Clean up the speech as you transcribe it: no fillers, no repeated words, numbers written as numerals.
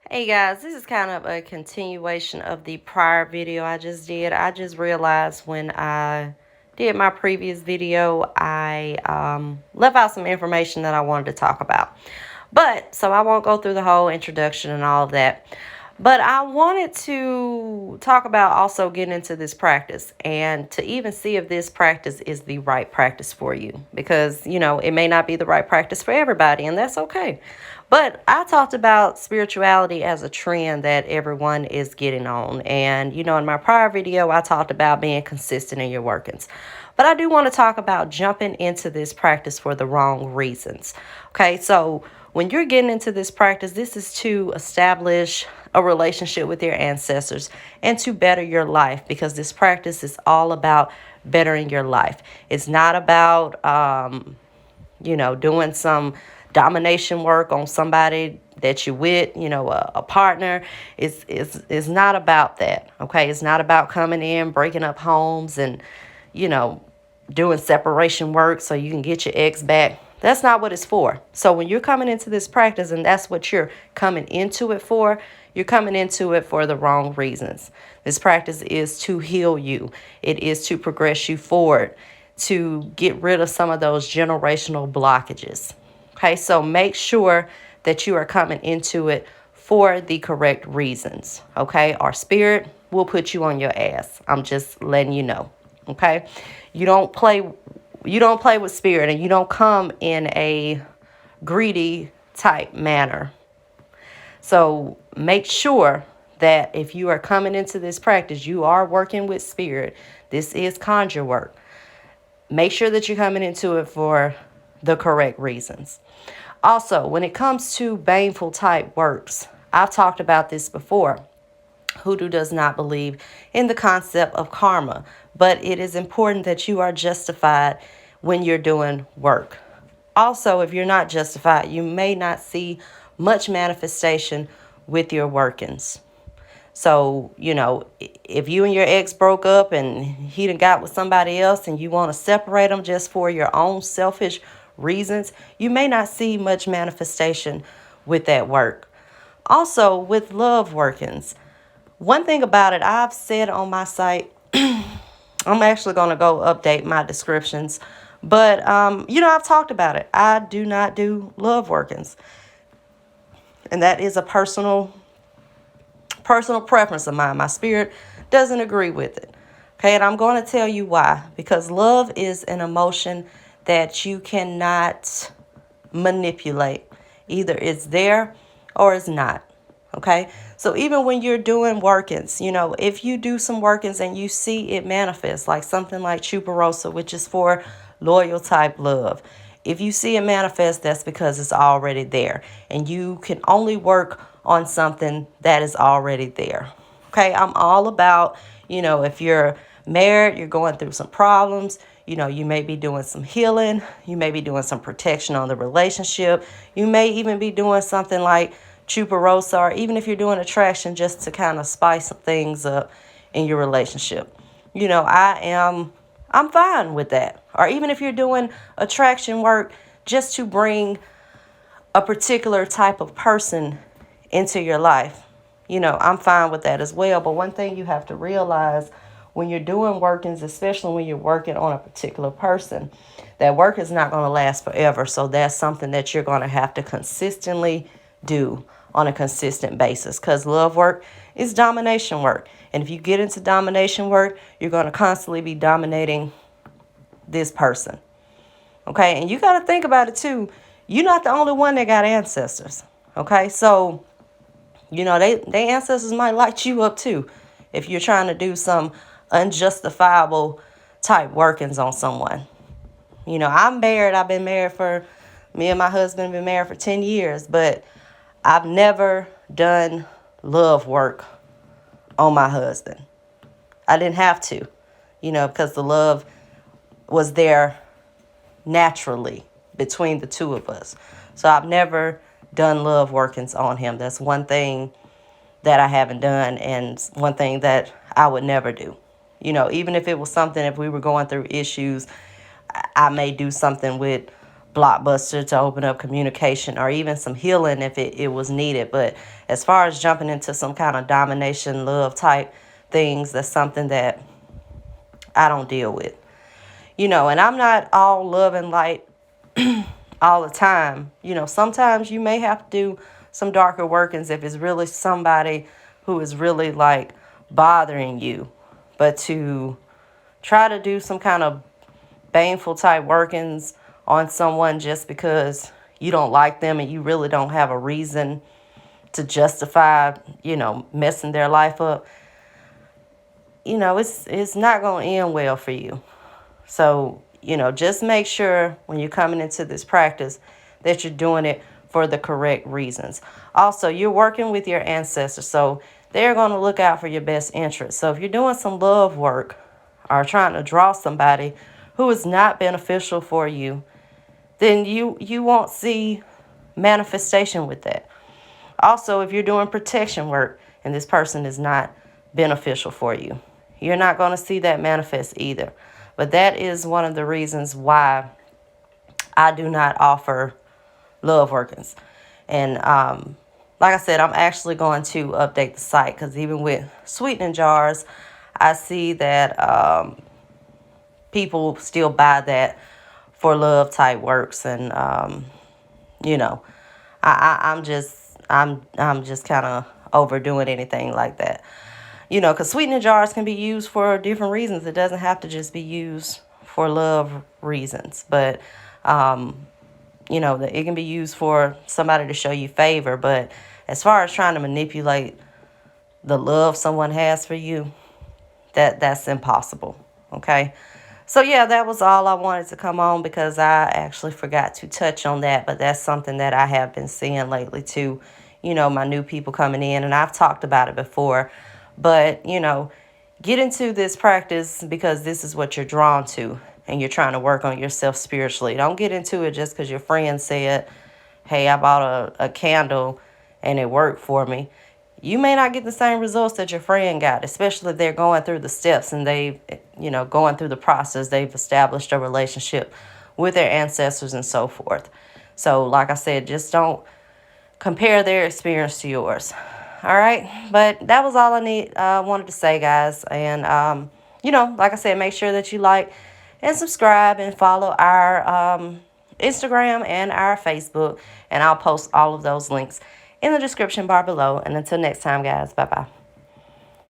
Hey guys, this is kind of a continuation of the prior video I just did. I just realized when I did my previous video, I left out some information that I wanted to talk about. So I won't go through the whole introduction and all of that. But I wanted to talk about also getting into this practice and to even see if this practice is the right practice for you. Because, it may not be the right practice for everybody, and that's okay. But I talked about spirituality as a trend that everyone is getting on. And, in my prior video, I talked about being consistent in your workings. But I do want to talk about jumping into this practice for the wrong reasons. Okay, so when you're getting into this practice, this is to establish a relationship with your ancestors and to better your life, because this practice is all about bettering your life. It's not about, doing some domination work on somebody that you with, a partner. It's not about that. Okay, it's not about coming in, breaking up homes, and you know doing separation work so you can get your ex back. That's not what it's for. So when you're coming into this practice and that's what you're coming into it for, you're coming into it for the wrong reasons. This practice is to heal you. It is to progress you forward, to get rid of some of those generational blockages. Okay, so make sure that you are coming into it for the correct reasons. Okay, our spirit will put you on your ass. I'm just letting you know. Okay, you don't play with spirit, and you don't come in a greedy type manner. So make sure that if you are coming into this practice, you are working with spirit. This is conjure work. Make sure that you're coming into it for the correct reasons. Also, when it comes to baneful type works, I've talked about this before. Hoodoo does not believe in the concept of karma, but it is important that you are justified when you're doing work. Also, if you're not justified, you may not see much manifestation with your workings. So, if you and your ex broke up and he done got with somebody else and you want to separate them just for your own selfish reasons, you may not see much manifestation with that work. Also, with love workings, one thing about it, I've said on my site, I'm actually going to go update my descriptions. But, I've talked about it. I do not do love workings. And that is a personal preference of mine. My spirit doesn't agree with it. Okay, and I'm going to tell you why. Because love is an emotion that you cannot manipulate. Either it's there or it's not. Okay, so even when you're doing workings, if you do some workings and you see it manifest, like something like Chuparosa, which is for loyal type love. If you see it manifest, that's because it's already there. And you can only work on something that is already there. Okay, I'm all about, if you're married, you're going through some problems, you may be doing some healing, you may be doing some protection on the relationship, you may even be doing something like Chuparosa, or even if you're doing attraction just to kind of spice things up in your relationship. I'm fine with that. Or even if you're doing attraction work just to bring a particular type of person into your life, I'm fine with that as well. But one thing you have to realize when you're doing workings, especially when you're working on a particular person, that work is not going to last forever. So that's something that you're going to have to consistently do on a consistent basis, because love work is domination work. And if you get into domination work, you're going to constantly be dominating this person. Okay, and you got to think about it too. You're not the only one that got ancestors. Okay, so they ancestors might light you up too if you're trying to do some unjustifiable type workings on someone. I'm married. Me and my husband have been married for 10 years, but I've never done love work on my husband. I didn't have to, because the love was there naturally between the two of us. So I've never done love workings on him. That's one thing that I haven't done, and one thing that I would never do. Even if it was something, if we were going through issues, I may do something with blockbuster to open up communication or even some healing if it was needed. But as far as jumping into some kind of domination, love type things, that's something that I don't deal with. And I'm not all love and light all the time. Sometimes you may have to do some darker workings if it's really somebody who is really like bothering you. But to try to do some kind of baneful type workings on someone just because you don't like them and you really don't have a reason to justify, messing their life up, it's not going to end well for you. So, just make sure when you're coming into this practice that you're doing it for the correct reasons. Also, you're working with your ancestors, so they're going to look out for your best interest. So if you're doing some love work or trying to draw somebody who is not beneficial for you, then you won't see manifestation with that. Also, if you're doing protection work and this person is not beneficial for you, you're not going to see that manifest either. But that is one of the reasons why I do not offer love workings. And like I said, I'm actually going to update the site because even with sweetening jars, I see that people still buy that for love type works. And I'm just kind of overdoing anything like that. Because sweetening jars can be used for different reasons. It doesn't have to just be used for love reasons. But, it can be used for somebody to show you favor. But as far as trying to manipulate the love someone has for you, that's impossible. Okay? So, yeah, that was all I wanted to come on because I actually forgot to touch on that. But that's something that I have been seeing lately, too. My new people coming in. And I've talked about it before. But, get into this practice because this is what you're drawn to and you're trying to work on yourself spiritually. Don't get into it just because your friend said, hey, I bought a candle and it worked for me. You may not get the same results that your friend got, especially if they're going through the steps and they've, going through the process. They've established a relationship with their ancestors and so forth. So, like I said, just don't compare their experience to yours. All right, but that was all I wanted to say, guys. And like I said, make sure that you like and subscribe and follow our Instagram and our Facebook, and I'll post all of those links in the description bar below. And until next time, guys, bye bye.